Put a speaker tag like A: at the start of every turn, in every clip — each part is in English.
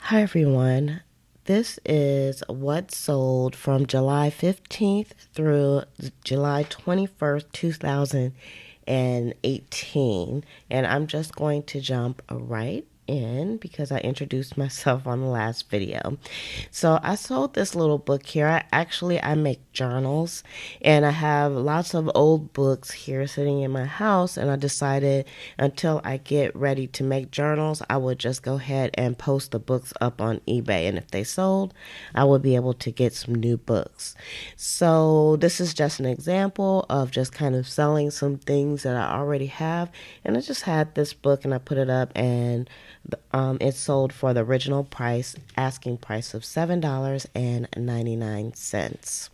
A: Hi everyone. This is what sold from July 15th through July 21st, 2018. And I'm just going to jump right in because I introduced myself on the last video. So I sold this little book here. I make journals and I have lots of old books here sitting in my house, and I decided until I get ready to make journals, I would just go ahead and post the books up on eBay, and if they sold, I would be able to get some new books. So this is just an example of just kind of selling some things that I already have, and I just had this book and I put it up, and it sold for the original price, asking price of $7.99.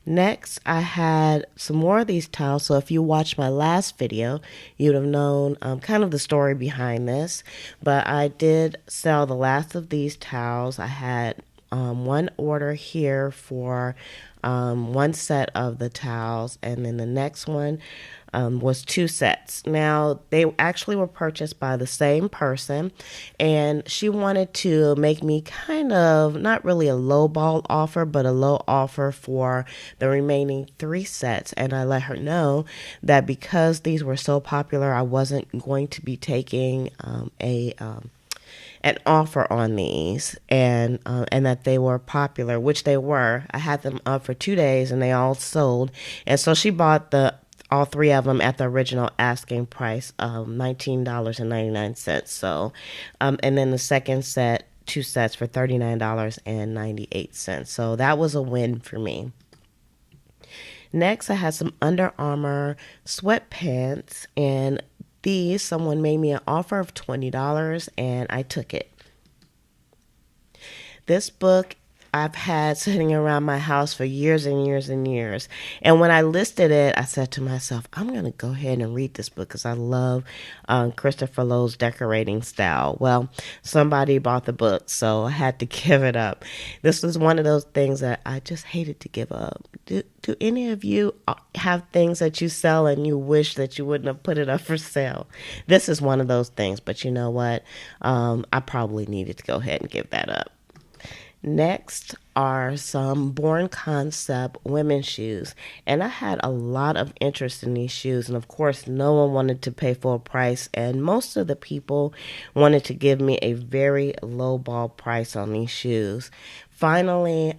A: Next, I had some more of these towels. So if you watched my last video, you'd have known kind of the story behind this. But I did sell the last of these towels. I had one order here for one set of the towels, and then the next one was two sets. Now, they actually were purchased by the same person, and she wanted to make me kind of not really a low ball offer, but a low offer for the remaining three sets. And I let her know that because these were so popular, I wasn't going to be taking an offer on these, and that they were popular, which they were. I had them up for 2 days and they all sold, and so she bought all three of them at the original asking price of $19.99. So and then the second set, two sets, for $39.98. So that was a win for me. Next, I had some Under Armour sweatpants, and someone made me an offer of $20 and I took it. This book I've had sitting around my house for years and years and years. And when I listed it, I said to myself, I'm going to go ahead and read this book because I love Christopher Lowe's decorating style. Well, somebody bought the book, so I had to give it up. This was one of those things that I just hated to give up. Do any of you have things that you sell and you wish that you wouldn't have put it up for sale? This is one of those things, but you know what? I probably needed to go ahead and give that up. Next are some Born Concept women's shoes, and I had a lot of interest in these shoes, and of course no one wanted to pay full price, and most of the people wanted to give me a very low ball price on these shoes. Finally,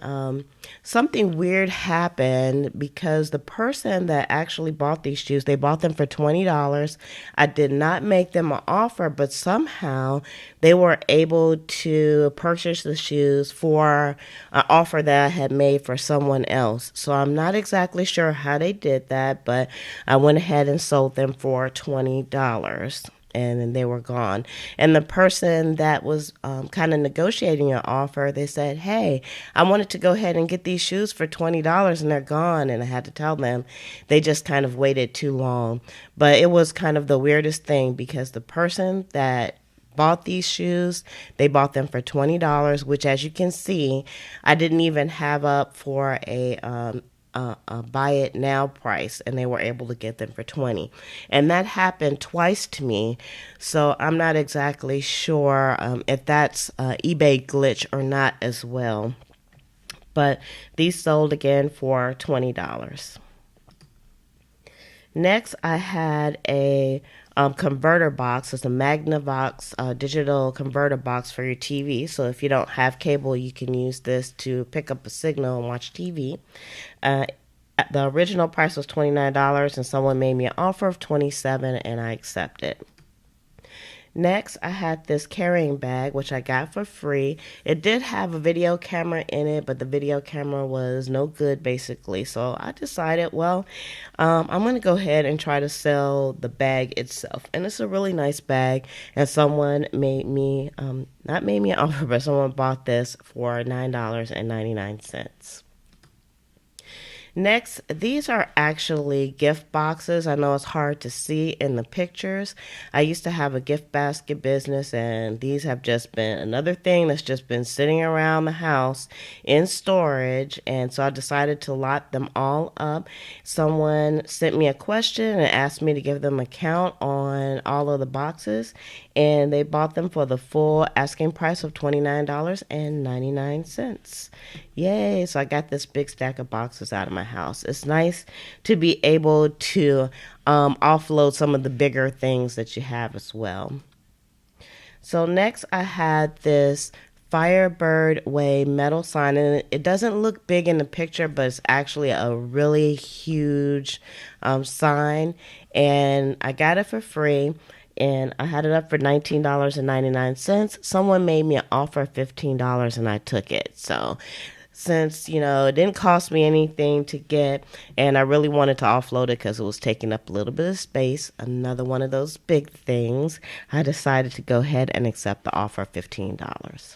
A: something weird happened because the person that actually bought these shoes, they bought them for $20. I did not make them an offer, but somehow they were able to purchase the shoes for an offer that I had made for someone else. So I'm not exactly sure how they did that, but I went ahead and sold them for $20. And then they were gone. And the person that was kind of negotiating an offer, they said, hey, I wanted to go ahead and get these shoes for $20 and they're gone. And I had to tell them they just kind of waited too long. But it was kind of the weirdest thing because the person that bought these shoes, they bought them for $20, which, as you can see, I didn't even have up for a buy it now price, and they were able to get them for $20. And that happened twice to me, so I'm not exactly sure if that's eBay glitch or not as well. But these sold again for $20. Next, I had a converter box. It's a Magnavox digital converter box for your TV. So if you don't have cable, you can use this to pick up a signal and watch TV. The original price was $29, and someone made me an offer of $27, and I accepted. Next, I had this carrying bag, which I got for free. It did have a video camera in it, but the video camera was no good, basically. So I decided, well, I'm going to go ahead and try to sell the bag itself. And it's a really nice bag, and someone made me, not made me an offer, but someone bought this for $9.99. Next, these are actually gift boxes. I know it's hard to see in the pictures. I used to have a gift basket business, and these have just been another thing that's just been sitting around the house in storage. And so I decided to lot them all up. Someone sent me a question and asked me to give them a count on all of the boxes, and they bought them for the full asking price of $29.99. Yay! So I got this big stack of boxes out of my house. It's nice to be able to offload some of the bigger things that you have as well. So next I had this Firebird Way metal sign, and it doesn't look big in the picture, but it's actually a really huge sign, and I got it for free. And I had it up for $19.99. Someone made me an offer of $15 and I took it. So since, it didn't cost me anything to get, and I really wanted to offload it because it was taking up a little bit of space, another one of those big things, I decided to go ahead and accept the offer of $15.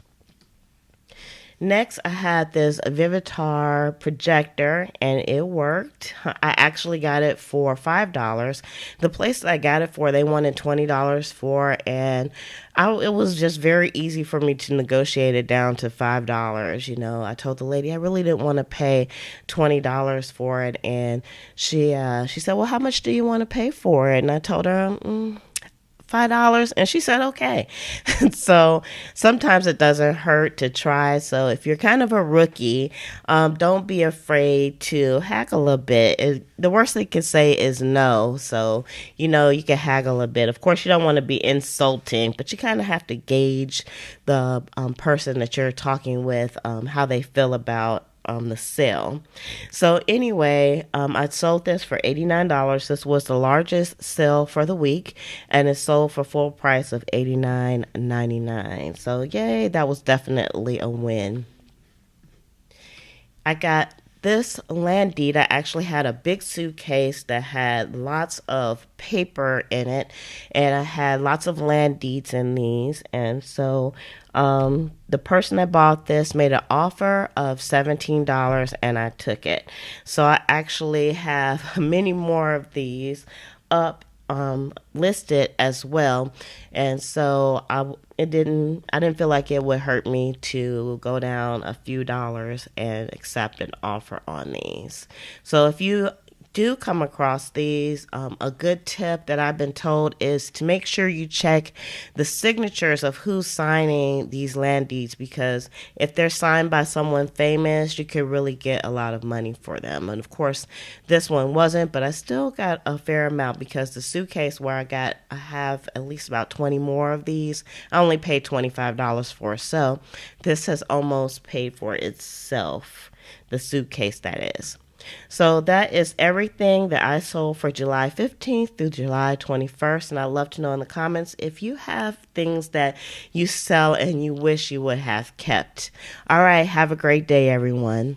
A: Next, I had this Vivitar projector, and it worked. I actually got it for $5. The place that I got it for, they wanted $20 for, and it was just very easy for me to negotiate it down to $5. I told the lady I really didn't want to pay $20 for it, and she said, "Well, how much do you want to pay for it?" And I told her, $5, and she said okay. So sometimes it doesn't hurt to try. So if you're kind of a rookie, don't be afraid to haggle a bit. The worst they can say is no. So you can haggle a bit. Of course, you don't want to be insulting, but you kind of have to gauge the person that you're talking with, how they feel about the sale. So anyway, I sold this for $89. This was the largest sale for the week, and it sold for full price of $89.99. So yay, that was definitely a win. I got this land deed. I actually had a big suitcase that had lots of paper in it, and I had lots of land deeds in these. And so the person that bought this made an offer of $17, and I took it. So I actually have many more of these up listed as well, and so I didn't feel like it would hurt me to go down a few dollars and accept an offer on these. So if you do come across these, a good tip that I've been told is to make sure you check the signatures of who's signing these land deeds, because if they're signed by someone famous, you could really get a lot of money for them. And of course, this one wasn't, but I still got a fair amount because the suitcase where I have at least about 20 more of these. I only paid $25 for, so this has almost paid for itself, the suitcase that is. So that is everything that I sold for July 15th through July 21st. And I'd love to know in the comments if you have things that you sell and you wish you would have kept. All right. Have a great day, everyone.